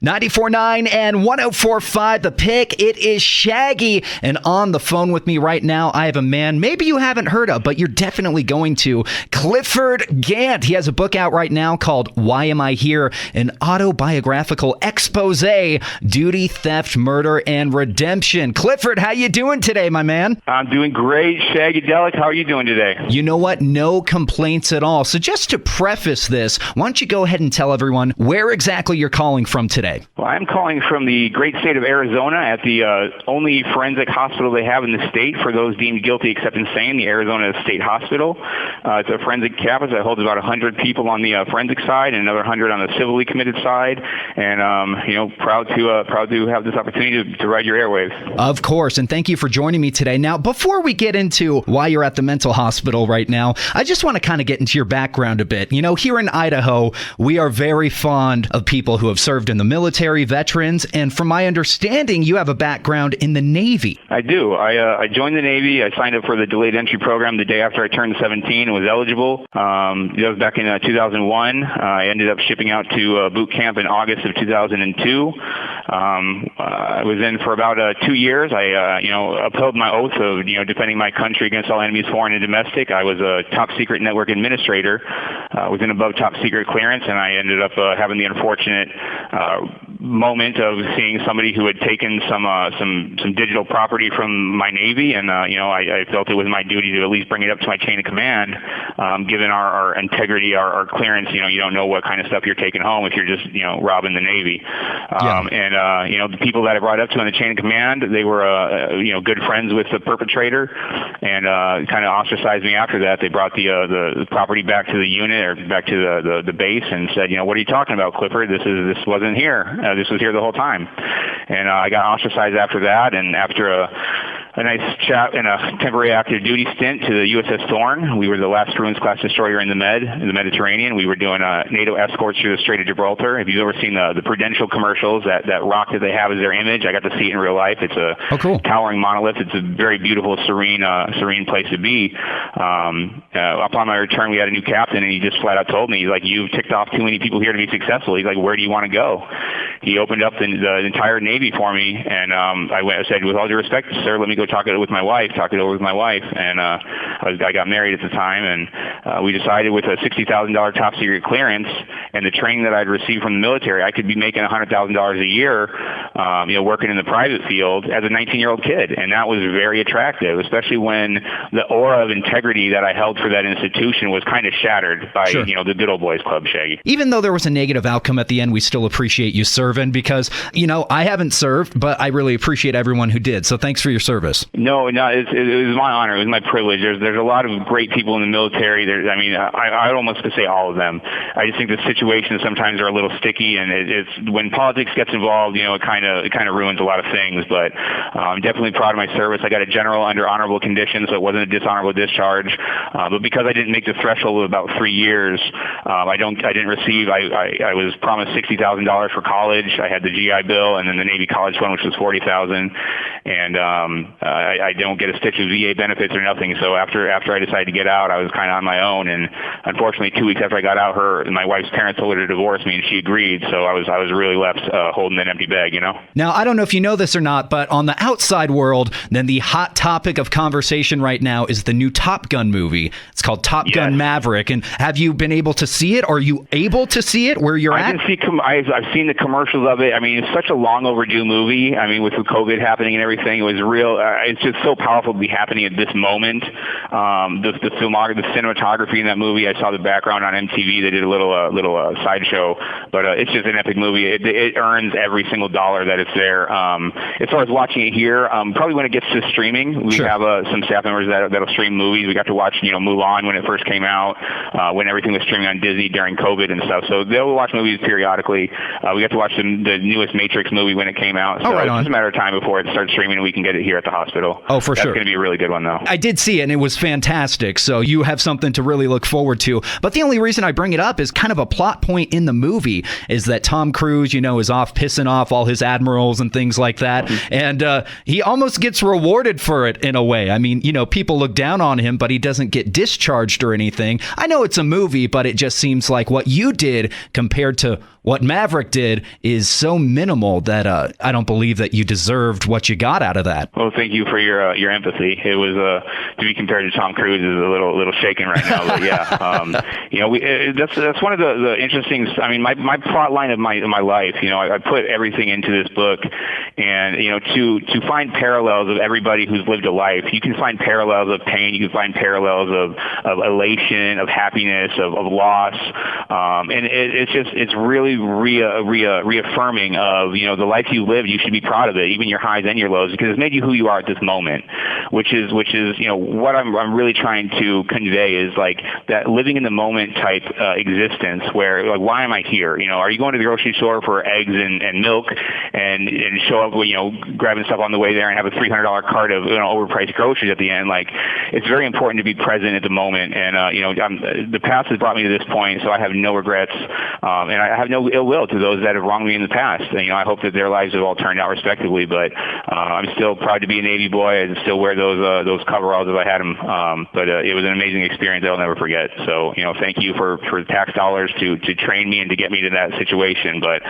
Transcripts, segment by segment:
94.9 and 104.5 The Pick. It is Shaggy. And on the phone with me right now, I have a man maybe you haven't heard of, but you're definitely going to. Clifford Gant. He has a book out right now called Why Am I Here? An autobiographical expose, duty, theft, murder, and redemption. Clifford, how you doing today, my man? I'm doing great, Shaggy-delic. How are you doing today? You know what? No complaints at all. So just to preface this, why don't you go ahead and tell everyone where exactly you're calling from today? Well, I'm calling from the great state of Arizona at the only forensic hospital they have in the state for those deemed guilty except insane, the Arizona State Hospital. It's a forensic campus that holds about 100 people on the forensic side and another 100 on the civilly committed side. And, proud to have this opportunity to ride your airwaves. Of course, and thank you for joining me today. Now, before we get into why you're at the mental hospital right now, I just want to kind of get into your background a bit. You know, here in Idaho, we are very fond of people who have served in the military, veterans, and from my understanding, you have a background in the Navy. I do. I joined the Navy. I signed up for the delayed entry program the day after I turned 17 and was eligible. That was back in 2001. I ended up shipping out to boot camp in August of 2002. I was in for about 2 years. I, upheld my oath of, defending my country against all enemies, foreign and domestic. I was a top secret network administrator, was in above top secret clearance, and I ended up having the unfortunate moment of seeing somebody who had taken some digital property from my Navy, and I felt it was my duty to at least bring it up to my chain of command, given our integrity, our clearance. You don't know what kind of stuff you're taking home if you're just robbing the Navy. The people that I brought up to on the chain of command, they were good friends with the perpetrator, and kind of ostracized me after that. They brought the property back to the unit or back to the base and said, what are you talking about, Clifford? This wasn't here. This was here the whole time. And I got ostracized after that, and after a nice chat and a temporary active duty stint to the USS Thorn. We were the last Bruins-class destroyer in the Mediterranean. We were doing NATO escorts through the Strait of Gibraltar. Have you ever seen the Prudential commercials, that rock that they have as their image? I got to see it in real life. It's a towering monolith. It's a very beautiful, serene place to be. Upon my return, we had a new captain, and he just flat out told me, he's like, you've ticked off too many people here to be successful. He's like, where do you want to go? He opened up the entire Navy for me, and I said, with all due respect, sir, let me go talk it over with my wife, and I got married at the time, and we decided with a $60,000 top secret clearance and the training that I'd received from the military, I could be making $100,000 a year, working in the private field as a 19-year-old kid, and that was very attractive, especially when the aura of integrity that I held for that institution was kind of shattered by, the good old boys club, Shaggy. Even though there was a negative outcome at the end, we still appreciate you serving because, I haven't served, but I really appreciate everyone who did. So thanks for your service. No, it was my honor. It was my privilege. There's a lot of great people in the military. I almost could say all of them. I just think the situations sometimes are a little sticky, and it's when politics gets involved, it kind of ruins a lot of things. But I'm definitely proud of my service. I got a general under honorable conditions, so it wasn't a dishonorable discharge. But because I didn't make the threshold of about 3 years, I didn't receive. I was promised $60,000 for college. I had the GI Bill and then the Navy College Fund, which was $40,000, and I don't get a stitch of VA benefits or nothing. So after I decided to get out, I was kind of on my own. And unfortunately, 2 weeks after I got out, my wife's parents told her to divorce me, and she agreed. So I was really left holding an empty bag, Now, I don't know if you know this or not, but on the outside world, then the hot topic of conversation right now is the new Top Gun movie. It's called Top Gun Maverick. And have you been able to see it? Are you able to see it where you're at? I've seen the commercials of it. I mean, it's such a long overdue movie. I mean, with the COVID happening and everything, it was real. It's just so powerful to be happening at this moment. The filmography, the cinematography in that movie, I saw the background on MTV. They did a little sideshow, but it's just an epic movie. It earns every single dollar that it's there. As far as watching it here, probably when it gets to streaming, we have some staff members that'll stream movies. We got to watch Mulan when it first came out, when everything was streaming on Disney during COVID and stuff. So they'll watch movies periodically. We got to watch the newest Matrix movie when it came out. So it's just a matter of time before it starts streaming and we can get it here at the hospital. Oh, for sure. That's going to be a really good one, though. I did see it, and it was fantastic. So you have something to really look forward to. But the only reason I bring it up is kind of a plot point in the movie is that Tom Cruise, is off pissing off all his admirals and things like that. And he almost gets rewarded for it in a way. I mean, people look down on him, but he doesn't get discharged or anything. I know it's a movie, but it just seems like what you did compared to what Maverick did is so minimal that I don't believe that you deserved what you got out of that. Well, thank you for your empathy. It was to be compared to Tom Cruise is a little shaken right now, but yeah, that's one of the interesting. I mean, my plot line of my life. I put everything into this book, and to find parallels of everybody who's lived a life. You can find parallels of pain. You can find parallels of elation, of happiness, of loss, and it's really reaffirming of the life you lived. You should be proud of it, even your highs and your lows, because it's made you who you are at this moment. Which is what I'm really trying to convey is like that living in the moment type existence where like, why am I here? Are you going to the grocery store for eggs and milk and show up grabbing stuff on the way there and have a $300 cart of overpriced groceries at the end? Like, it's very important to be present at the moment, and the past has brought me to this point, so I have no regrets, and I have no ill will to those that have wronged me in the past. And, I hope that their lives have all turned out respectively, but I'm still proud to be a Navy boy and still wear those coveralls as I had them. But it was an amazing experience that I'll never forget. So thank you for tax dollars to train me and to get me to that situation. But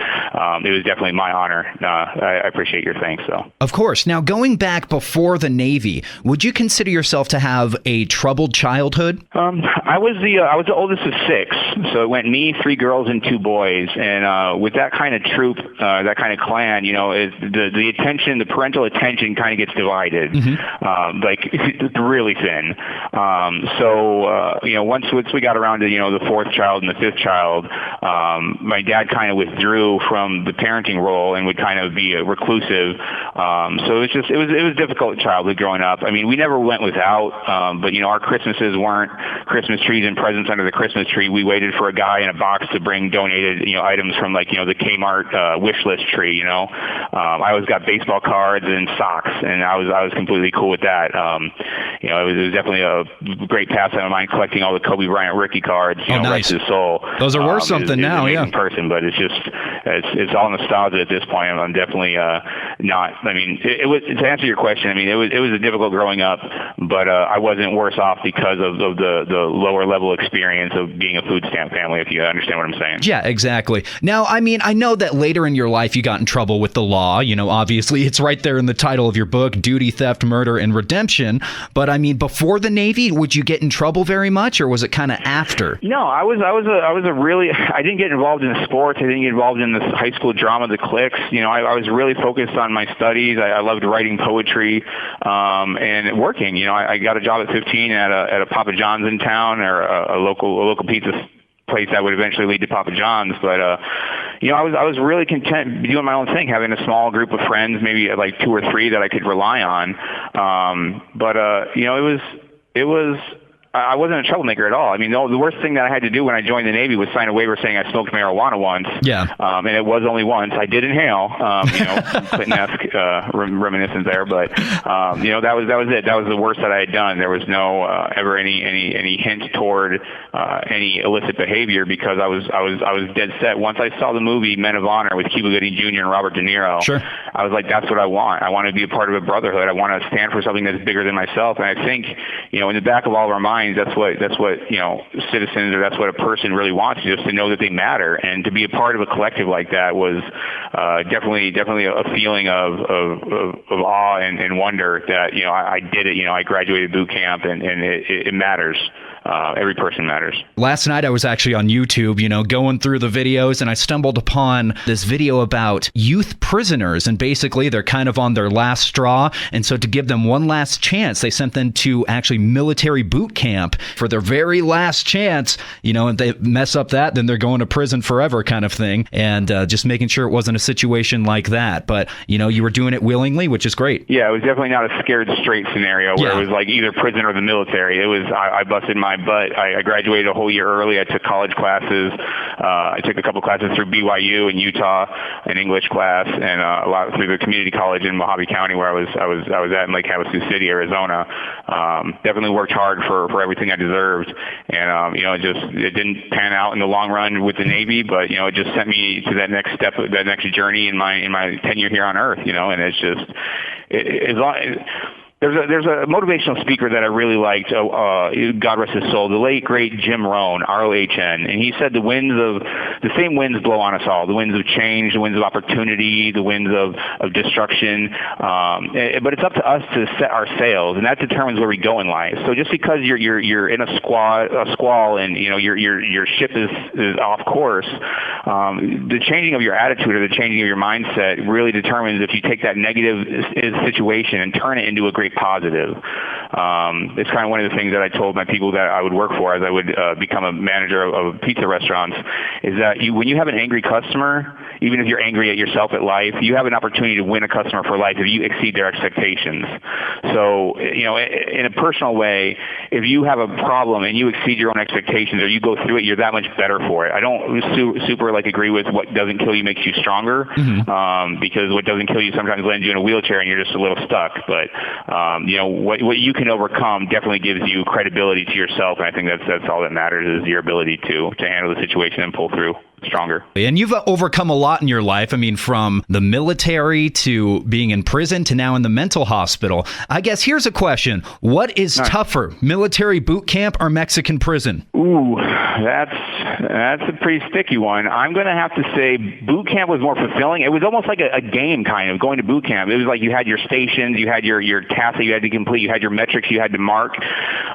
it was definitely my honor. I appreciate your thanks. So of course. Now, going back before the Navy, would you consider yourself to have a troubled childhood? I was the oldest of 6, so it went me, 3 girls, and 2 boys. And with that kind of troop, that kind of clan, the attention, the parental attention, kind of gets divided. Mm-hmm. Like really thin. Once we got around to the 4th child and the 5th child, my dad kind of withdrew from the parenting role and would kind of be reclusive. So it was a difficult childhood growing up. I mean, we never went without, but our Christmases weren't Christmas trees and presents under the Christmas tree. We waited for a guy in a box to bring donated items from like the Kmart wish list tree. I always got baseball cards and socks, and I was completely cool with that. It was definitely a great pastime of mine, collecting all the Kobe Bryant rookie cards. Nice. Right to the soul. Those are worth something now, yeah. In person, but it's all nostalgia at this point. I'm definitely not. I mean, it was, to answer your question. I mean, it was a difficult growing up, but I wasn't worse off because of the lower level experience of being a food stamp family. If you understand what I'm saying. Yeah, exactly. Now, I mean, I know that later in your life you got in trouble with the law. Obviously, it's right there in the title of your book: Duty, Theft, Murder, and Redemption. But I mean, before the Navy, would you get in trouble very much, or was it kind of after? No, I didn't get involved in sports. I didn't get involved in the high school drama, the cliques. I was really focused on my studies. I loved writing poetry and working. I got a job at 15 at a Papa John's in town, or a local pizza place that would eventually lead to Papa John's. But I was really content doing my own thing, having a small group of friends, maybe like 2 or 3 that I could rely on. It was. I wasn't a troublemaker at all. I mean, the worst thing that I had to do when I joined the Navy was sign a waiver saying I smoked marijuana once. Yeah. And it was only once. I did inhale, some Clinton-esque reminiscence there, but that was it. That was the worst that I had done. There was no ever any hint toward any illicit behavior, because I was dead set. Once I saw the movie Men of Honor with Cuba Gooding Jr. and Robert De Niro, sure, I was like, that's what I want. I want to be a part of a brotherhood. I want to stand for something that's bigger than myself. And I think in the back of all of our minds, that's what citizens, or that's what a person really wants, just to know that they matter. And to be a part of a collective like that was definitely a feeling of awe and wonder that I did it. I graduated boot camp, and it matters. Every person matters. Last night I was actually on YouTube, going through the videos, and I stumbled upon this video about youth prisoners, and basically they're kind of on their last straw, and so to give them one last chance, they sent them to actually military boot camp for their very last chance, and they mess up that, then they're going to prison forever kind of thing, and just making sure it wasn't a situation like that. But, you were doing it willingly, which is great. Yeah, it was definitely not a scared straight scenario where it was like either prison or the military. It was, I busted my butt. I graduated a whole year early. I took college classes. I took a couple classes through BYU in Utah, an English class, and a lot through the community college in Mojave County, where I was at in Lake Havasu City, Arizona. Definitely worked hard for everything I deserved, and it didn't pan out in the long run with the Navy, but it just sent me to that next step, that next journey in my tenure here on Earth. And it's just There's a motivational speaker that I really liked. God rest his soul, the late great Jim Rohn, ROHN, and he said the same winds blow on us all. The winds of change, the winds of opportunity, the winds of destruction. But it's up to us to set our sails, and that determines where we go in life. So just because you're in a squall, and your ship is off course, the changing of your attitude or the changing of your mindset really determines if you take that negative situation and turn it into a great positive. It's kind of one of the things that I told my people that I would work for as I would become a manager of pizza restaurants, is that when you have an angry customer, even if you're angry at yourself at life, you have an opportunity to win a customer for life if you exceed their expectations. So, in a personal way, if you have a problem and you exceed your own expectations or you go through it, you're that much better for it. I don't super agree with what doesn't kill you makes you stronger, because what doesn't kill you sometimes lands you in a wheelchair and you're just a little stuck. But what you can overcome definitely gives you credibility to yourself, and I think that's all that matters, is your ability to handle the situation and pull through stronger. And you've overcome a lot in your life. I mean, from the military to being in prison to now in the mental hospital. I guess here's a question. What is tougher, military boot camp or Mexican prison? Ooh, that's a pretty sticky one. I'm going to have to say boot camp was more fulfilling. It was almost like a game, kind of, going to boot camp. It was like you had your stations, you had your tasks that you had to complete, you had your metrics you had to mark.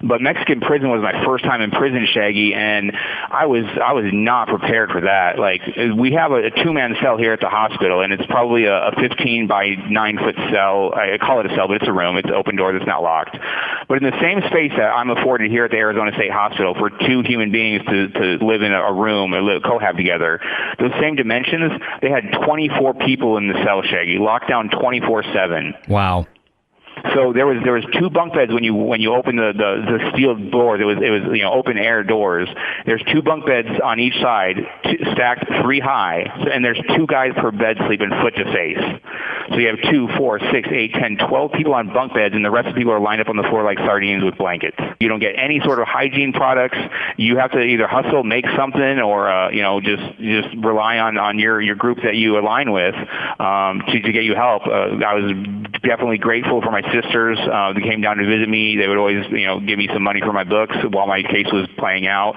But Mexican prison was my first time in prison, Shaggy, and I was not prepared for that. Like, we have a two-man cell here at the hospital, and it's probably a 15 by 9 foot cell. I call it a cell, but it's a room. It's open door that's not locked. But in the same space that I'm afforded here at the Arizona State Hospital for two human beings to live in a room and cohab together, those same dimensions, they had 24 people in the cell, Shaggy, locked down 24/7. Wow. So there was two bunk beds when you open the steel doors. It was open air doors. There's two bunk beds on each side, stacked 3 high, and there's 2 guys per bed sleeping foot to face. So you have 2, 4, 6, 8, 10, 12 people on bunk beds, and the rest of the people are lined up on the floor like sardines with blankets. You don't get any sort of hygiene products. You have to either hustle, make something, or just rely on your group that you align with to get you help. I was definitely grateful for my sisters. They came down to visit me. They would always give me some money for my books while my case was playing out,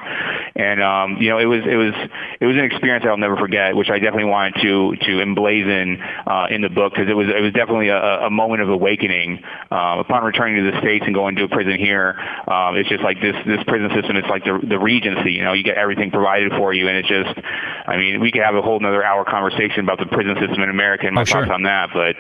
and it was an experience I'll never forget, which I definitely wanted to emblazon in the book, because it was definitely a moment of awakening upon returning to the States and going to a prison here. It's just like this prison system. It's like the Regency. You get everything provided for you, and it's just, I mean, we could have a whole another hour conversation about the prison system in America and my thoughts on that. But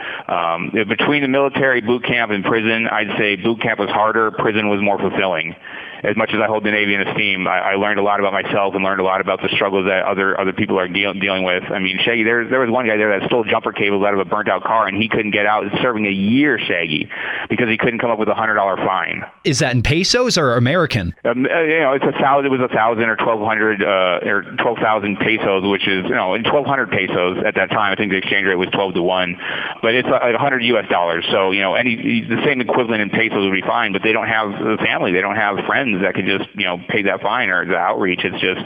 between the military, boot camp, and prison, I'd say boot camp was harder, prison was more fulfilling. As much as I hold the Navy in esteem, I learned a lot about myself and learned a lot about the struggles that other people are dealing with. I mean, Shaggy, there was one guy there that stole jumper cables out of a burnt-out car, and he couldn't get out. It's serving a year, Shaggy, because he couldn't come up with a $100 fine. Is that in pesos or American? It's 1,000. It was 1,000 or 1,200 or 12,000 pesos, which is 1,200 pesos at that time. I think the exchange rate was 12 to 1, but it's like $100 US. So the same equivalent in pesos would be fine, but they don't have a family. They don't have friends that could just pay that fine or the outreach. It's just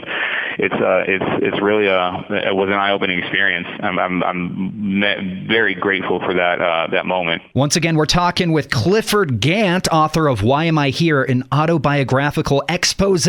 it's really it was an eye-opening experience. I'm very grateful for that moment. Once again, we're talking with Clifford Gant, author of Why Am I Here? An autobiographical expose,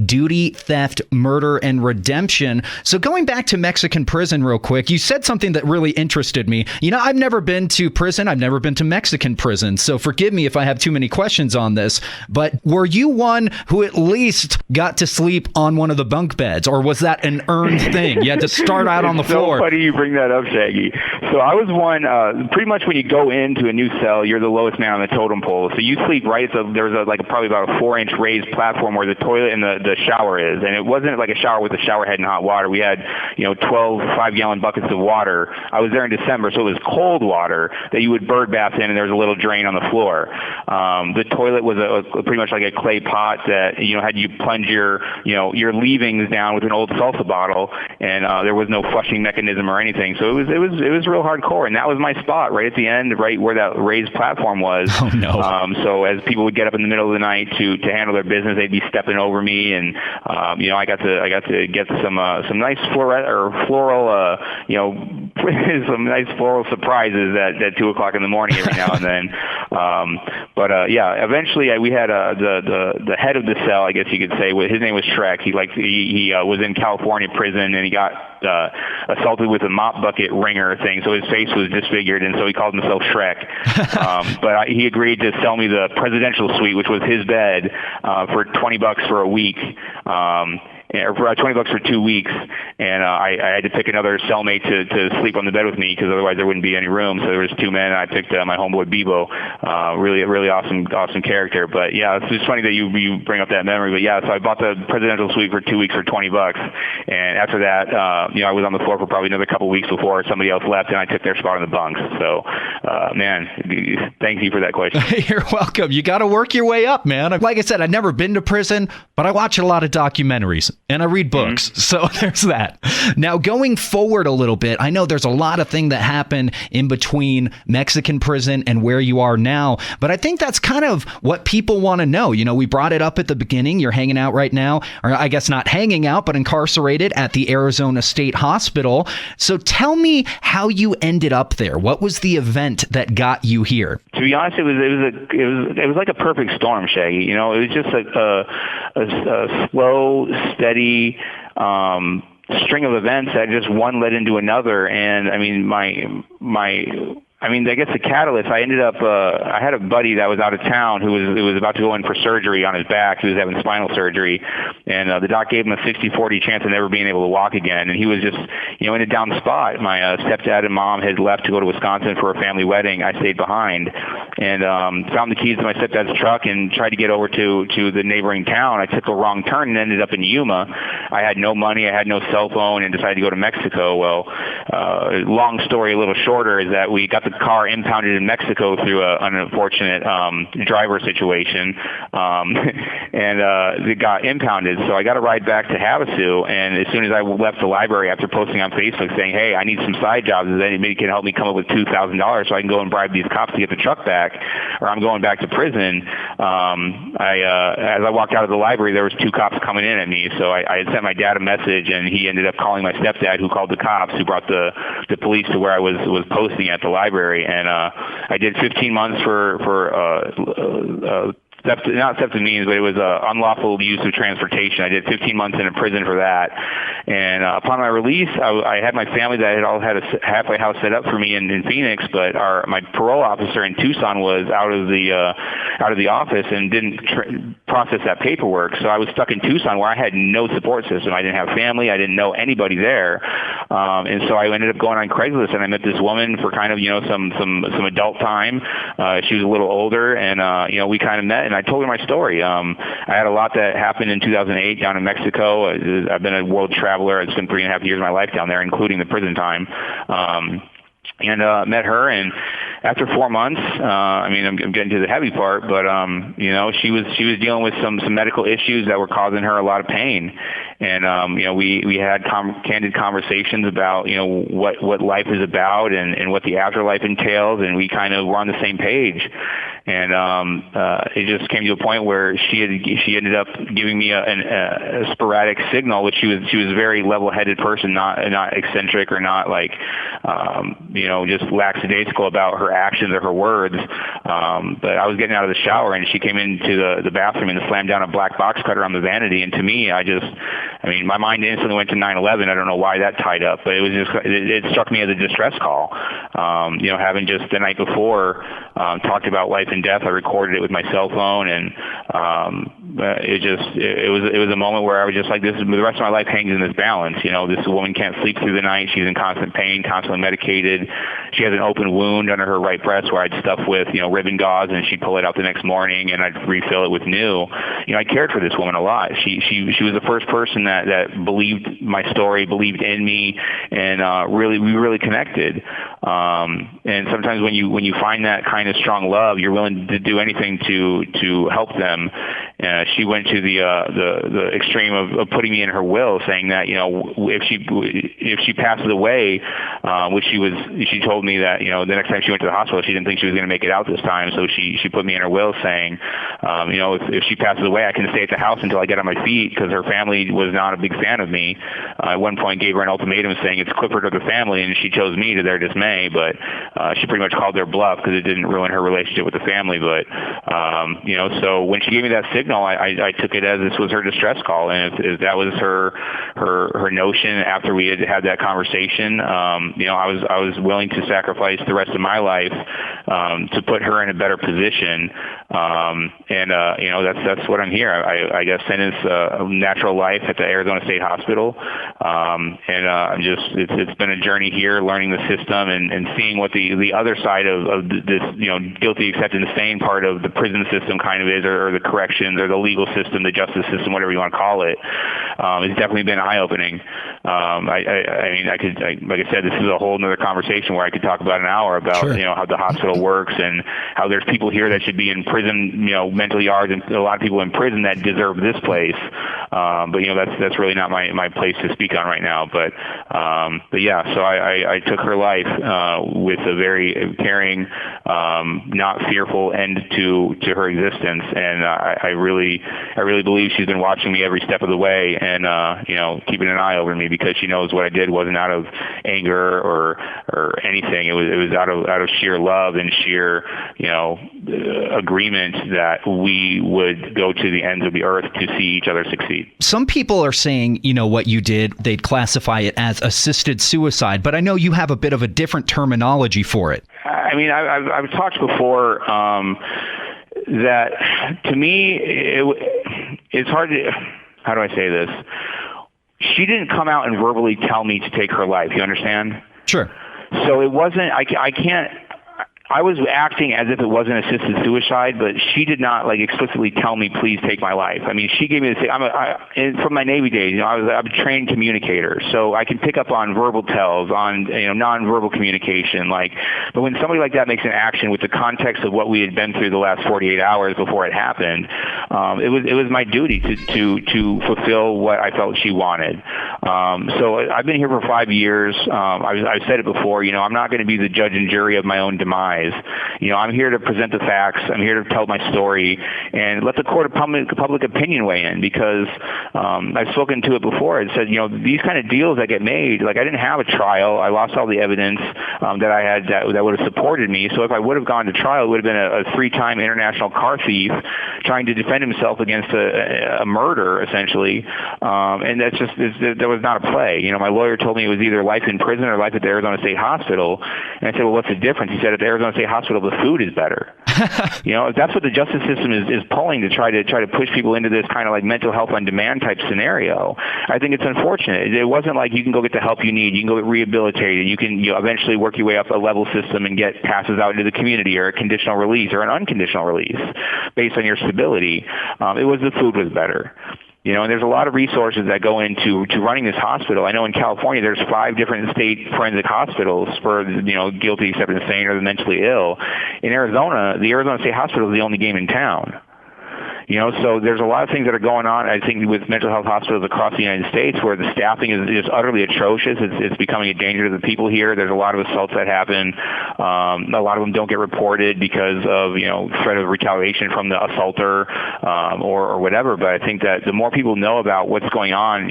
duty, theft, murder, and redemption. So going back to Mexican prison real quick, you said something that really interested me. I've never been to prison. I've never been to Mexican prison. So forgive me if I have too many questions on this, but were you one who at least got to sleep on one of the bunk beds, or was that an earned thing? You had to start out on the floor. So funny you bring that up, Shaggy. So I was one, pretty much when you go into a new cell, you're the lowest man on the totem pole. So you sleep right, there's probably about a 4-inch raised platform where the toilet and the shower is. And it wasn't like a shower with a shower head and hot water. We had, 12 5-gallon buckets of water. I was there in December, so it was cold water that you would bird bath in, and there was a little drain on the floor. The toilet was pretty much like a clay pot that had you plunge your leavings down with an old salsa bottle, and there was no flushing mechanism or anything. So it was real hardcore, and that was my spot right at the end, right where that raised platform was. Oh no! So as people would get up in the middle of the night to handle their business, they'd be stepping over me, and I got to get some nice floral some nice floral surprises at 2:00 in the morning every now and then. Yeah, eventually we had the head of the cell, I guess you could say. His name was Shrek. He was in California prison, and he got assaulted with a mop bucket ringer thing, so his face was disfigured, and so he called himself Shrek. But he agreed to sell me the presidential suite, which was his bed, for $20 for a week. Or for $20 for 2 weeks, and I had to pick another cellmate to sleep on the bed with me, because otherwise there wouldn't be any room. So there was two men, and I picked my homeboy Bebo. Really awesome character. But yeah, it's just funny that you bring up that memory. But yeah, so I bought the presidential suite for 2 weeks for $20, and after that, I was on the floor for probably another couple weeks before somebody else left, and I took their spot on the bunks. So, man, thank you for that question. You're welcome. You got to work your way up, man. Like I said, I've never been to prison, but I watch a lot of documentaries. And I read books. Mm-hmm. So there's that. Now, going forward a little bit, I know there's a lot of things that happen in between Mexican prison and where you are now. But I think that's kind of what people want to know. You know, we brought it up at the beginning. You're hanging out right now, or I guess not hanging out, but incarcerated at the Arizona State Hospital. So tell me how you ended up there. What was the event that got you here? To be honest, it was like a perfect storm, Shaggy. You know, it was just like a slow, steady string of events that just one led into another. And I mean, I guess the catalyst, I ended up, I had a buddy that was out of town who was about to go in for surgery on his back. He was having spinal surgery, and the doc gave him a 60-40 chance of never being able to walk again. And he was just, in a down spot. My stepdad and mom had left to go to Wisconsin for a family wedding. I stayed behind and found the keys to my stepdad's truck and tried to get over to the neighboring town. I took a wrong turn and ended up in Yuma. I had no money, I had no cell phone, and decided to go to Mexico. Well, long story a little shorter is that we got the car impounded in Mexico through an unfortunate driver situation, and it got impounded. So I got a ride back to Havasu, and as soon as I left the library after posting on Facebook saying, "Hey, I need some side jobs, if anybody can help me come up with $2,000 so I can go and bribe these cops to get the truck back, or I'm going back to prison," as I walked out of the library, there was two cops coming in at me. So I had sent my dad a message, and he ended up calling my stepdad, who called the cops, who brought the police to where I was posting at the library. And I did 15 months for not theft of means, but it was unlawful use of transportation. I did 15 months in a prison for that. And upon my release, I had my family that had all had a halfway house set up for me in Phoenix, but my parole officer in Tucson was out of the office and didn't process that paperwork. So I was stuck in Tucson, where I had no support system. I didn't have family. I didn't know anybody there. And so I ended up going on Craigslist, and I met this woman for kind of some adult time. She was a little older, and we kind of met, and I told her my story. I had a lot that happened in 2008 down in Mexico. I've been a world traveler. I spent 3.5 years of my life down there, including the prison time. And met her, and after 4 months, I'm getting to the heavy part, but she was dealing with some medical issues that were causing her a lot of pain, and we had candid conversations about what life is about and what the afterlife entails, and we kind of were on the same page. And it just came to a point where she ended up giving me a sporadic signal, which she was a very level-headed person, not eccentric or not like just lackadaisical about her actions or her words. But I was getting out of the shower, and she came into the bathroom and slammed down a black box cutter on the vanity. And to me, my mind instantly went to 9/11. I don't know why that tied up, but it struck me as a distress call. Having just the night before talked about life and death, I recorded it with my cell phone, and it was a moment where I was just like, the rest of my life hangs in this balance. This woman can't sleep through the night. She's in constant pain, constantly medicated. She has an open wound under her right breast where I'd stuff with, ribbon gauze, and she'd pull it out the next morning, and I'd refill it with new. I cared for this woman a lot. She was the first person that believed my story, believed in me, and we really connected. And sometimes when you find that kind of strong love, you're willing to do anything to help them. She went to the extreme of putting me in her will, saying that if she passes away, which she told me that the next time she went to the hospital she didn't think she was going to make it out this time, so she put me in her will saying, if she passes away, I can stay at the house until I get on my feet, because her family was not a big fan of me. At one point gave her an ultimatum saying it's Clifford or the family, and she chose me to their dismay, but she pretty much called their bluff because it didn't ruin her relationship with the family. But so when she gave me that signal, I took it as this was her distress call, and if that was her notion after we had that conversation, I was willing to sacrifice the rest of my life to put her in a better position, and that's what I'm here. I got sentenced natural life at the Arizona State Hospital, and it's been a journey here, learning the system and seeing what the other side of this guilty except insane part of the prison system kind of is, or the corrections, or the legal system, the justice system, whatever you want to call it. It's definitely been eye-opening. I could, like I said, this is a whole other conversation where I could talk about an hour about Sure. how the hospital works and how there's people here that should be in prison, mental yards, and a lot of people in prison that deserve this place. But that's really not my place to speak on right now. But yeah, so I took her life with a very caring, not fearful end to her existence, and I really believe she's been watching me every step of the way, and keeping an eye over me, because she knows what I did wasn't out of anger or anything. It was out of sheer love and sheer agreement that we would go to the ends of the earth to see each other succeed. Some people are saying, what you did, they'd classify it as assisted suicide, but I know you have a bit of a different terminology for it. I mean, I've talked before that to me it's hard to, how do I say this? She didn't come out and verbally tell me to take her life. You understand? Sure. So it wasn't, I was acting as if it wasn't assisted suicide, but she did not explicitly tell me, please take my life. I mean, she gave me from my Navy days, I'm a trained communicator, so I can pick up on verbal tells, on nonverbal communication. But when somebody like that makes an action with the context of what we had been through the last 48 hours before it happened, it was my duty to fulfill what I felt she wanted. So I've been here for 5 years. I've said it before. I'm not going to be the judge and jury of my own demise. I'm here to present the facts. I'm here to tell my story and let the court of public opinion weigh in, because I've spoken to it before. It said, these kind of deals that get made, I didn't have a trial. I lost all the evidence that I had that would have supported me. So if I would have gone to trial, it would have been a 3-time international car thief trying to defend himself against a murder, essentially. And that was not a play. My lawyer told me it was either life in prison or life at the Arizona State Hospital. And I said, well, what's the difference? He said, at the Arizona State Hospital, the food is better. If that's what the justice system is pulling to try to push people into this kind of mental health on demand type scenario, I think it's unfortunate. It wasn't like you can go get the help you need, you can go get rehabilitated, you can eventually work your way up a level system and get passes out into the community, or a conditional release or an unconditional release based on your stability. It was the food was better. And there's a lot of resources that go into running this hospital. I know in California there's 5 different state forensic hospitals for guilty except insane or the mentally ill. In Arizona, the Arizona State Hospital is the only game in town. So there's a lot of things that are going on, I think, with mental health hospitals across the United States, where the staffing is utterly atrocious. It's becoming a danger to the people here. There's a lot of assaults that happen. A lot of them don't get reported because of, threat of retaliation from the assaulter or whatever. But I think that the more people know about what's going on,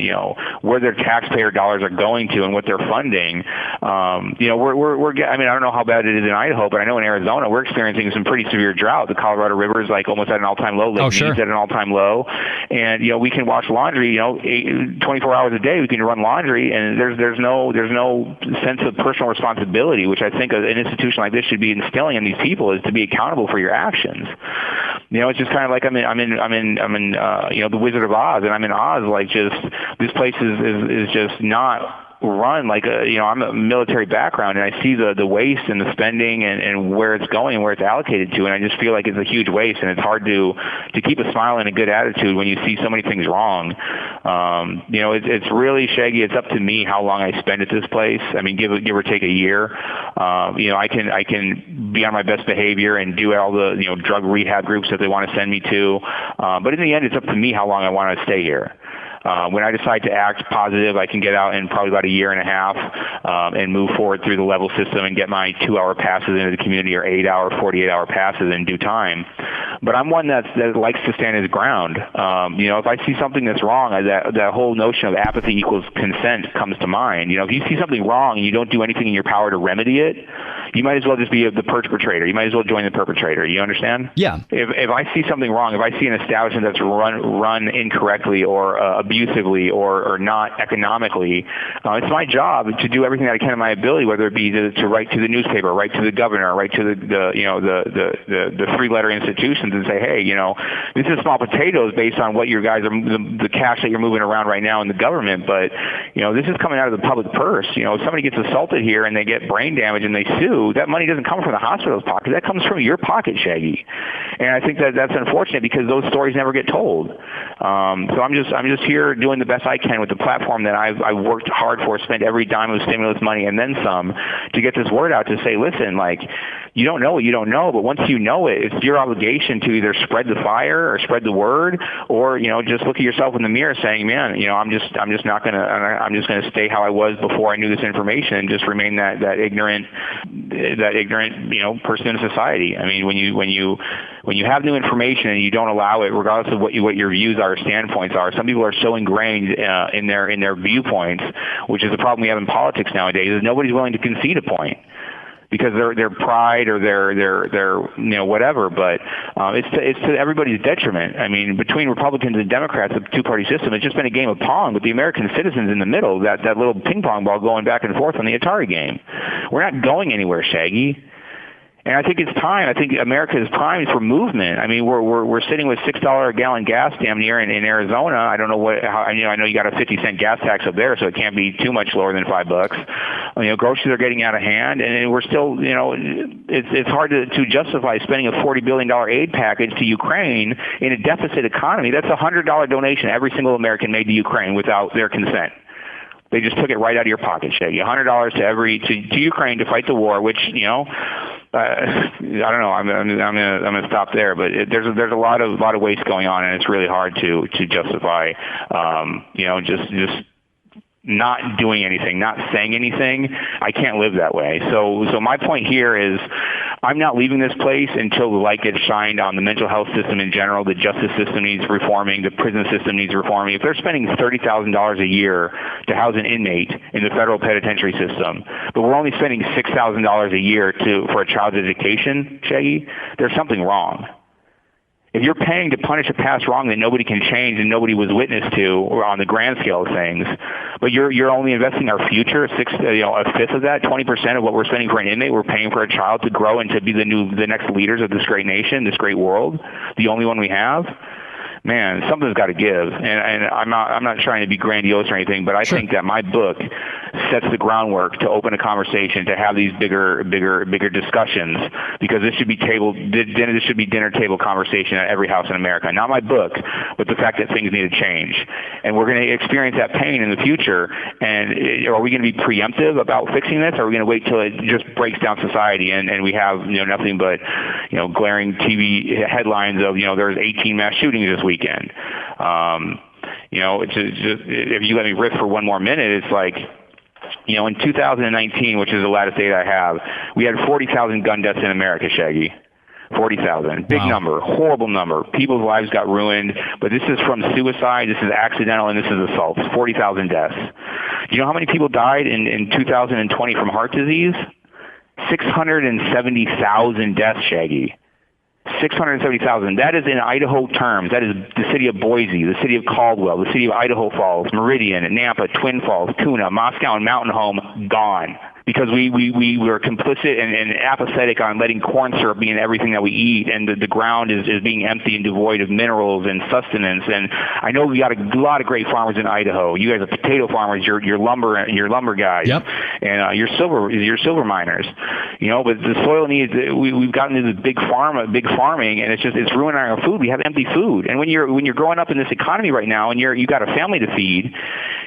where their taxpayer dollars are going to and what they're funding, we're I mean, I don't know how bad it is in Idaho, but I know in Arizona we're experiencing some pretty severe drought. The Colorado River is almost at an all-time low. Oh, sure. At an all-time low, and we can wash laundry 24 hours a day. We can run laundry, and there's no sense of personal responsibility, which I think an institution like this should be instilling in these people, is to be accountable for your actions. It's just kind of like I'm in the Wizard of Oz, and I'm in Oz. This place is just not run like I'm a military background, and I see the waste and the spending and where it's going and where it's allocated to, and I just feel like it's a huge waste, and it's hard to keep a smile and a good attitude when you see so many things wrong. It's really, Shaggy, it's up to me how long I spend at this place. I mean, give or take a year. I can be on my best behavior and do all the drug rehab groups that they want to send me to, but in the end, it's up to me how long I want to stay here. When I decide to act positive, I can get out in probably about a year and a half and move forward through the level system and get my 2-hour passes into the community or 8-hour, 48-hour passes in due time. But I'm one that likes to stand his ground. If I see something that's wrong, that whole notion of apathy equals consent comes to mind. If you see something wrong and you don't do anything in your power to remedy it, you might as well just be the perpetrator. You might as well join the perpetrator. You understand? Yeah. If I see something wrong, if I see an establishment that's run incorrectly or abusively or not economically, it's my job to do everything that I can in my ability, whether it be to write to the newspaper, write to the governor, write to the three-letter institutions and say, hey, this is small potatoes based on what your guys are, the cash that you're moving around right now in the government, but this is coming out of the public purse. If somebody gets assaulted here and they get brain damage and they sue, that money doesn't come from the hospital's pocket. That comes from your pocket, Shaggy. And I think that's unfortunate because those stories never get told. So I'm just here doing the best I can with the platform that I've worked hard for, spent every dime of stimulus money and then some to get this word out to say, listen, you don't know what you don't know, but once you know it, it's your obligation to either spread the fire or spread the word, or just look at yourself in the mirror saying, man, I'm just gonna stay how I was before I knew this information and just remain that ignorant person in society. I mean, when you have new information and you don't allow it, regardless of what your views are or standpoints are, some people are so ingrained in their viewpoints, which is the problem we have in politics nowadays, is nobody's willing to concede a point because their pride or their whatever, but it's to everybody's detriment. I mean, between Republicans and Democrats, the two-party system, it's just been a game of pong with the American citizens in the middle, that little ping pong ball going back and forth on the Atari game. We're not going anywhere, Shaggy. And I think it's time. I think America is primed for movement. I mean, we're sitting with $6 a gallon gas damn near in Arizona. I don't know I know you got a 50-cent gas tax up there, so it can't be too much lower than $5. Groceries are getting out of hand, and we're still, it's hard to justify spending a $40 billion aid package to Ukraine in a deficit economy. That's a $100 donation every single American made to Ukraine without their consent. They just took it right out of your pocket, Shaggy. $100 to Ukraine to fight the war, which I don't know. I'm gonna stop there, but there's a lot of waste going on, and it's really hard to justify. Just not doing anything, not saying anything. I can't live that way. So my point here is, I'm not leaving this place until the light gets shined on the mental health system in general. The justice system needs reforming. The prison system needs reforming. If they're spending $30,000 a year to house an inmate in the federal penitentiary system, but we're only spending $6,000 a year for a child's education, Shaggy, there's something wrong. If you're paying to punish a past wrong that nobody can change and nobody was witness to, or on the grand scale of things, but you're only investing our future, a fifth of that, 20% of what we're spending for an inmate, we're paying for a child to grow and to be the next leaders of this great nation, this great world, the only one we have. Man, something's got to give, and I'm not trying to be grandiose or anything, but I think that my book sets the groundwork to open a conversation, to have these bigger discussions, because this should be dinner table conversation at every house in America. Not my book, but the fact that things need to change, and we're going to experience that pain in the future. And are we going to be preemptive about fixing this, or are we going to wait till it just breaks down society and we have nothing but glaring TV headlines of there's 18 mass shootings this weekend? It's just, if you let me riff for one more minute, it's like, in 2019, which is the latest data I have, we had 40,000 gun deaths in America, Shaggy. 40,000. Big number. Horrible number. People's lives got ruined. But this is from suicide, this is accidental, and this is assault. 40,000 deaths. Do you know how many people died in 2020 from heart disease? 670,000 deaths, Shaggy. 670,000. That is in Idaho terms. That is the city of Boise, the city of Caldwell, the city of Idaho Falls, Meridian, Nampa, Twin Falls, Kuna, Moscow, and Mountain Home, gone. because we were complicit and apathetic on letting corn syrup be in everything that we eat, and the ground is being empty and devoid of minerals and sustenance. And I know we got a lot of great farmers in Idaho. You guys are potato farmers, you're lumber guys, yep. And you're silver miners. But the soil needs. We've gotten into big farming, and it's ruining our food. We have empty food, and when you're growing up in this economy right now, and you got a family to feed,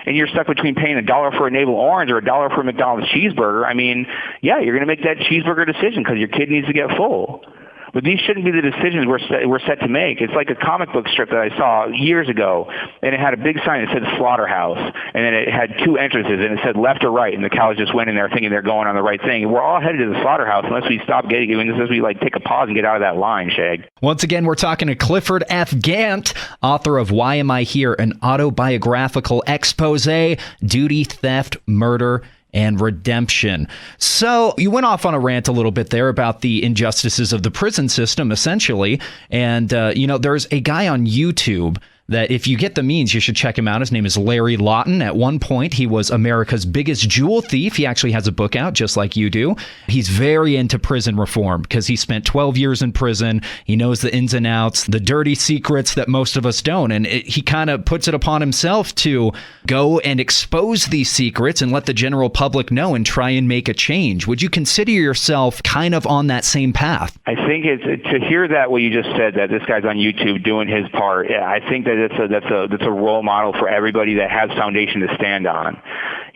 and you're stuck between paying $1 for a navel orange or $1 for a McDonald's cheeseburger, I mean, yeah, you're going to make that cheeseburger decision because your kid needs to get full. But these shouldn't be the decisions we're set to make. It's like a comic book strip that I saw years ago, and it had a big sign that said slaughterhouse, and then it had two entrances, and it said left or right, and the cows just went in there thinking they're going on the right thing. And we're all headed to the slaughterhouse unless we take a pause and get out of that line, Shag. Once again, we're talking to Clifford F. Gant, author of Why Am I Here? An autobiographical expose, duty, theft, murder, and redemption. So you went off on a rant a little bit there about the injustices of the prison system, essentially. And, there's a guy on YouTube that if you get the means, you should check him out. His name is Larry Lawton. At one point, he was America's biggest jewel thief. He actually has a book out, just like you do. He's very into prison reform because he spent 12 years in prison. He knows the ins and outs, the dirty secrets that most of us don't. And he kind of puts it upon himself to go and expose these secrets and let the general public know and try and make a change. Would you consider yourself kind of on that same path? I think it's to hear that what you just said, that this guy's on YouTube doing his part. Yeah, I think that that's a role model for everybody that has foundation to stand on.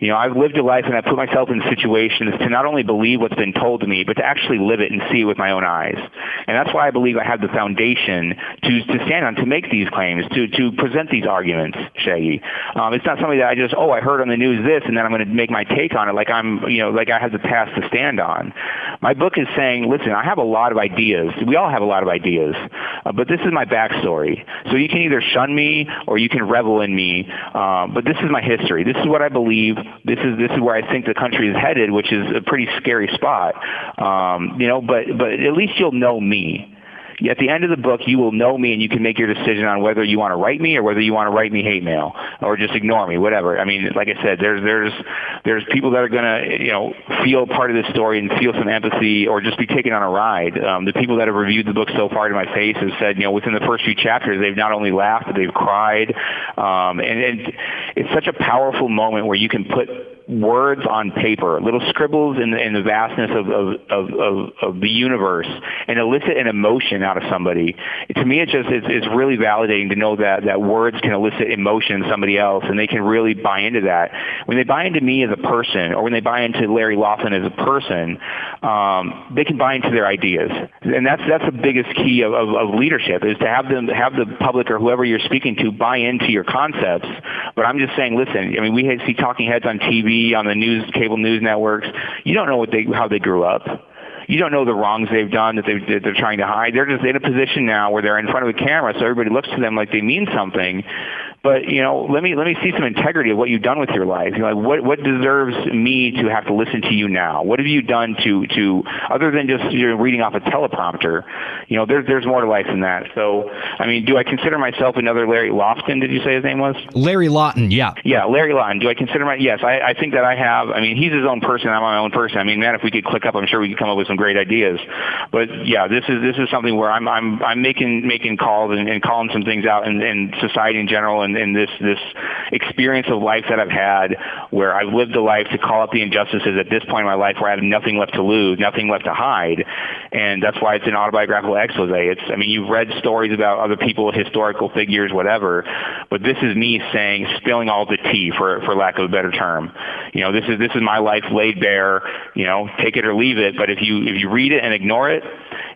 I've lived a life and I've put myself in situations to not only believe what's been told to me, but to actually live it and see it with my own eyes. And that's why I believe I have the foundation to stand on, to make these claims, to present these arguments, Shaggy. It's not something that I heard on the news this, and then I'm going to make my take on it like like I have the past to stand on. My book is saying, listen, I have a lot of ideas. We all have a lot of ideas, but this is my backstory. So you can either shun me or you can revel in me, but this is my history. This is what I believe. This is where I think the country is headed, which is a pretty scary spot. But at least you'll know me. At the end of the book, you will know me, and you can make your decision on whether you want to write me or whether you want to write me hate mail or just ignore me, whatever. I mean, like I said, there's people that are going to feel part of this story and feel some empathy or just be taken on a ride. The people that have reviewed the book so far to my face have said, within the first few chapters, they've not only laughed but they've cried, and it's such a powerful moment where you can put words on paper, little scribbles in the vastness of the universe, and elicit an emotion out of somebody. To me, it's really validating to know that words can elicit emotion in somebody else, and they can really buy into that. When they buy into me as a person, or when they buy into Larry Lawson as a person, they can buy into their ideas, and that's the biggest key of leadership, is to have the public or whoever you're speaking to buy into your concepts. But I'm just saying, listen, I mean, we see talking heads on TV, on the cable news networks. You don't know how they grew up. You don't know the wrongs they've done that they're trying to hide. They're just in a position now where they're in front of a camera, so everybody looks to them like they mean something. But let me see some integrity of what you've done with your life. What deserves me to have to listen to you now? What have you done to other than just reading off a teleprompter? There's more to life than that. So, I mean, do I consider myself another Larry Lofton? Did you say his name was? Larry Lawton, yeah. Yeah, Larry Lawton. Do I consider yes, I think that I have. I mean, he's his own person. I'm my own person. I mean, man, if we could click up, I'm sure we could come up with some great ideas. But yeah, this is something where I'm making calls and calling some things out in society in general, and this experience of life that I've had, where I've lived a life to call out the injustices at this point in my life where I have nothing left to lose, nothing left to hide. And that's why it's an autobiographical expose. You've read stories about other people, historical figures, whatever, but this is me spilling all the tea, for lack of a better term. This is my life laid bare. Take it or leave it. But if you read it and ignore it,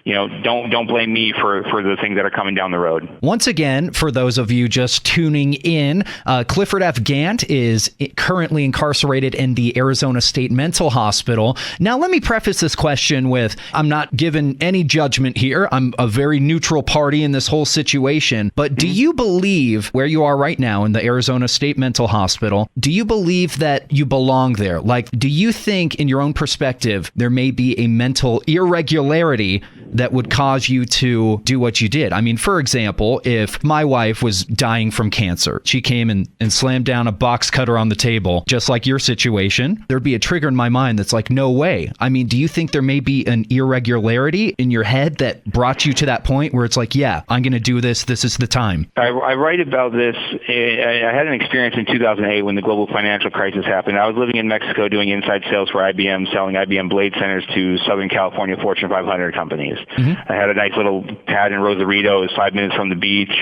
don't blame me for the things that are coming down the road. Once again, for those of you just tuning in, Clifford F. Gant is currently incarcerated in the Arizona State Mental Hospital. Now, let me preface this question with, I'm not giving any judgment here. I'm a very neutral party in this whole situation. But do you believe, where you are right now in the Arizona State Mental Hospital, do you believe that you belong there? Do you think, in your own perspective, there may be a mental irregularity that would cause you to do what you did? I mean, for example, if my wife was dying from cancer, she came and slammed down a box cutter on the table, just like your situation, there'd be a trigger in my mind that's like, no way. I mean, do you think there may be an irregularity in your head that brought you to that point where it's like, yeah, I'm going to do this. This is the time? I write about this. I had an experience in 2008 when the global financial crisis happened. I was living in Mexico doing inside sales for IBM, selling IBM blade centers to Southern California Fortune 500 companies. I had a nice little pad in Rosarito. It was 5 minutes from the beach.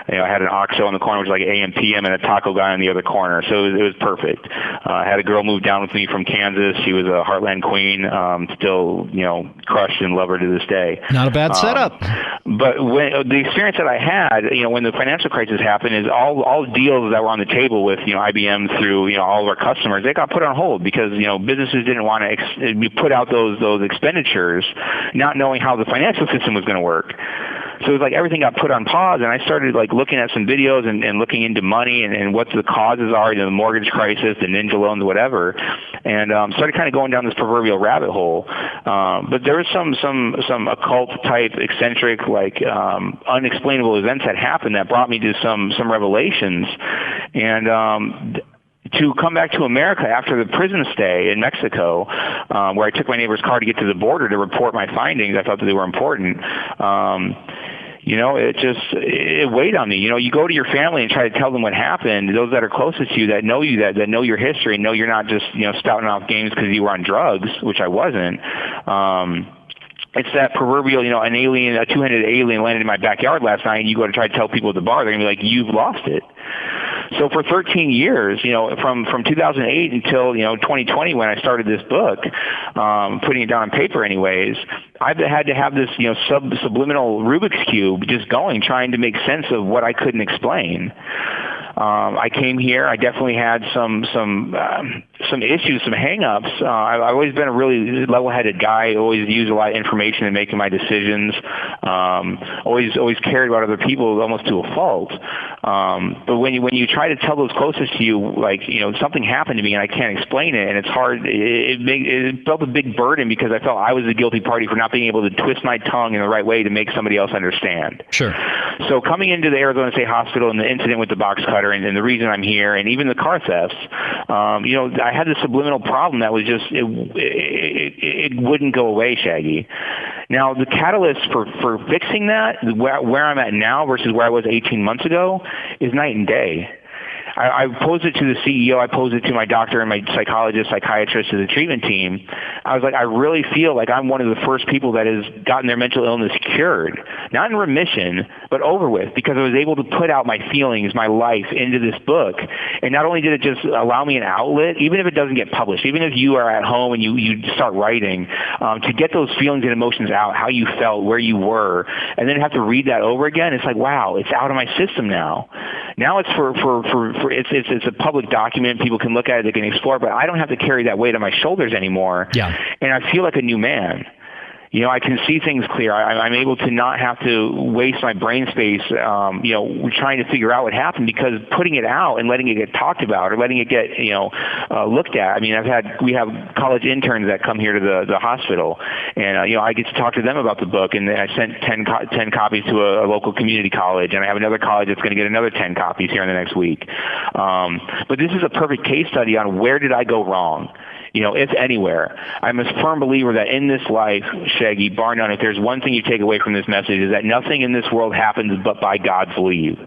I had an OXXO on the corner, which was like AM, PM, and a taco guy on the other corner. So it was perfect. I had a girl move down with me from Kansas. She was a Heartland queen. Still, crushed and love her to this day. Not a bad setup. But when the experience that I had, when the financial crisis happened, is all deals that were on the table with IBM through all of our customers, they got put on hold because businesses didn't want to put out those expenditures, not knowing how the financial system was going to work. So it was like everything got put on pause, and I started looking at some videos and looking into money and what the causes are, the mortgage crisis, the ninja loans, whatever, and started kind of going down this proverbial rabbit hole. But there was some occult type, eccentric, unexplainable events that happened that brought me to some revelations, and to come back to America after the prison stay in Mexico, where I took my neighbor's car to get to the border to report my findings. I thought that they were important. It weighed on me. You go to your family and try to tell them what happened. Those that are closest to you, that know you, that know your history, and know you're not just spouting off games because you were on drugs, which I wasn't. It's that proverbial, a two-handed alien landed in my backyard last night, and you go to try to tell people at the bar, they're going to be like, you've lost it. So for 13 years, from 2008 until 2020, when I started this book, putting it down on paper, anyways, I've had to have this subliminal Rubik's cube just going, trying to make sense of what I couldn't explain. I came here. I definitely had some issues, some hang-ups. I've always been a really level-headed guy. Always used a lot of information in making my decisions. Always cared about other people almost to a fault. But when you try to tell those closest to you, something happened to me and I can't explain it, and it's hard. It felt a big burden because I felt I was the guilty party for not being able to twist my tongue in the right way to make somebody else understand. Sure. So coming into the Arizona State Hospital and the incident with the box cutter and the reason I'm here, and even the car thefts, I had this subliminal problem that was just it wouldn't go away, Shaggy. Now the catalyst for fixing that, where I'm at now versus where I was 18 months ago, is night and day. I posed it to the CEO, I posed it to my doctor and my psychologist, psychiatrist, to the treatment team. I was like, I really feel like I'm one of the first people that has gotten their mental illness cured. Not in remission, but over with, because I was able to put out my feelings, my life into this book. And not only did it just allow me an outlet, even if it doesn't get published, even if you are at home and you start writing, to get those feelings and emotions out, how you felt, where you were, and then have to read that over again, it's like, wow, it's out of my system now. Now it's it's a public document. People can look at it, they can explore, but I don't have to carry that weight on my shoulders anymore. Yeah. And I feel like a new man. I can see things clear. I'm able to not have to waste my brain space, trying to figure out what happened, because putting it out and letting it get talked about or letting it get, looked at. I mean, we have college interns that come here to the hospital, and, I get to talk to them about the book, and I sent 10 copies to a local community college, and I have another college that's going to get another 10 copies here in the next week. But this is a perfect case study on where did I go wrong. If anywhere. I'm a firm believer that in this life, Shaggy, bar none, if there's one thing you take away from this message, is that nothing in this world happens but by God's leave.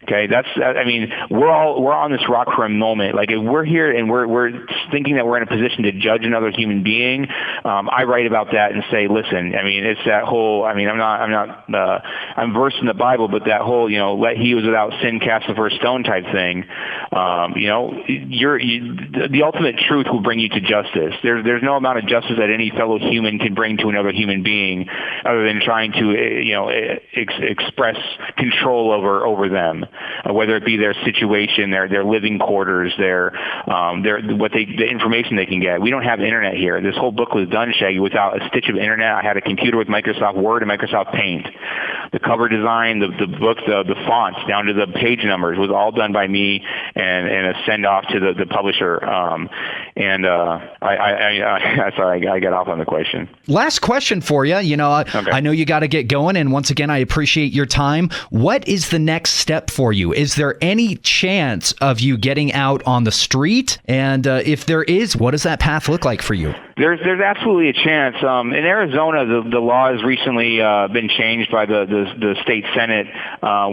Okay, we're on this rock for a moment. Like, if we're here and we're thinking that we're in a position to judge another human being, I write about that and say, listen, it's that whole, I'm versed in the Bible, but that whole, let he who is without sin cast the first stone type thing, the ultimate truth will bring you to justice. There's no amount of justice that any fellow human can bring to another human being other than trying to, express control over them. Whether it be their situation, their living quarters, the information they can get. We don't have internet here. This whole book was done, Shaggy, without a stitch of internet. I had a computer with Microsoft Word and Microsoft Paint. The cover design, the book, the fonts, down to the page numbers was all done by me and a send off to the publisher. And sorry, I got off on the question. Last question for you. Okay. I know you got to get going, and once again, I appreciate your time. What is the next step for you? Is there any chance of you getting out on the street? And if there is, what does that path look like for you? There's absolutely a chance. In Arizona, the law has recently been changed by the state Senate,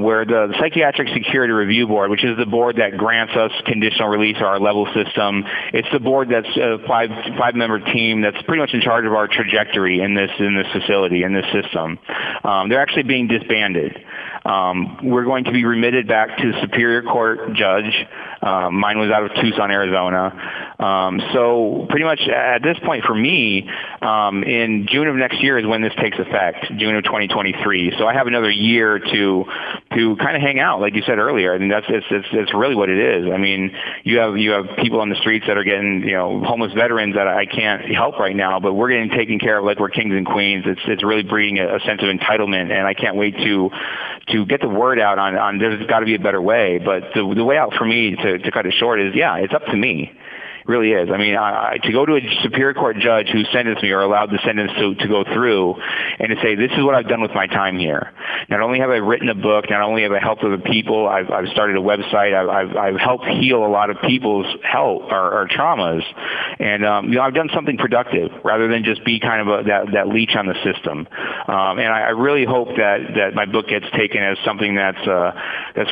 where the Psychiatric Security Review Board, which is the board that grants us conditional release or our level system, it's the board that's a five-member team that's pretty much in charge of our trajectory in this facility, in this system. They're actually being disbanded. We're going to be remitted back to the Superior Court judge. Mine was out of Tucson, Arizona. So pretty much at this point for me, in June of next year is when this takes effect, June of 2023. So I have another year to kind of hang out, like you said earlier. I mean, it's really what it is. I mean, you have people on the streets that are getting, homeless veterans that I can't help right now, but we're getting taken care of like we're kings and queens. It's really breeding a sense of entitlement, and I can't wait to get the word out on there's got to be a better way. But the way out for me, to cut it short, is it's up to me. Really is. I mean, to go to a Superior Court judge who sentenced me or allowed the sentence to go through and to say, this is what I've done with my time here. Not only have I written a book, not only have I helped other people, I've started a website, I've helped heal a lot of people's health or traumas. And, I've done something productive rather than just be kind of that leech on the system. And I really hope that my book gets taken as something that's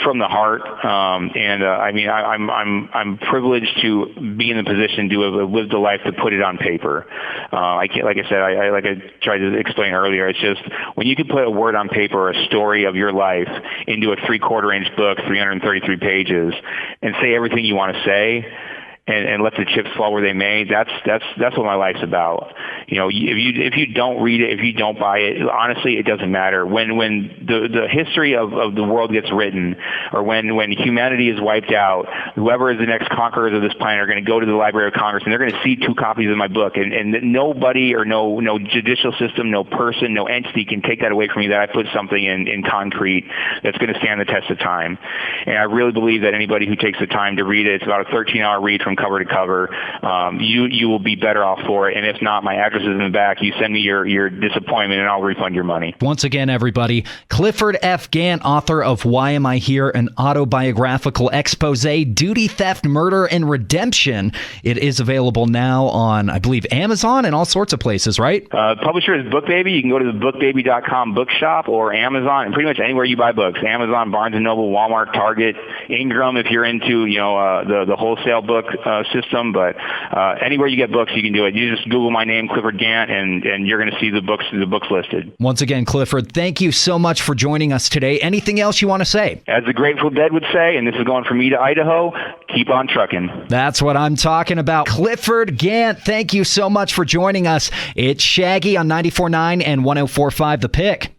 from the heart. I mean, I'm privileged to be in the position to have lived a life to put it on paper. I can't, like I said, like I tried to explain earlier, it's just when you can put a word on paper or a story of your life into a 3/4-inch book, 333 pages, and say everything you want to say, and let the chips fall where they may. That's what my life's about. If you don't read it, if you don't buy it, honestly, it doesn't matter. When the history of the world gets written, or when humanity is wiped out, whoever is the next conquerors of this planet are going to go to the Library of Congress and they're going to see 2 copies of my book, and nobody or no judicial system, no person, no entity can take that away from me, that I put something in concrete that's going to stand the test of time. And I really believe that anybody who takes the time to read it, it's about a 13-hour read from cover to cover, you will be better off for it. And if not, my address is in the back. You send me your disappointment and I'll refund your money. Once again, everybody, Clifford F. Gant, author of Why Am I Here? An autobiographical expose, duty, theft, murder, and redemption. It is available now on, I believe, Amazon and all sorts of places, right? Publisher is BookBaby. You can go to the bookbaby.com bookshop or Amazon, and pretty much anywhere you buy books. Amazon, Barnes & Noble, Walmart, Target, Ingram if you're into the wholesale book system. But anywhere you get books, you can do it. You just Google my name, Clifford Gant, and you're going to see the books listed. Once again, Clifford, thank you so much for joining us today. Anything else you want to say? As the Grateful Dead would say, and this is going from me to Idaho, keep on trucking. That's what I'm talking about. Clifford Gant, thank you so much for joining us. It's Shaggy on 94.9 and 104.5 The Pick.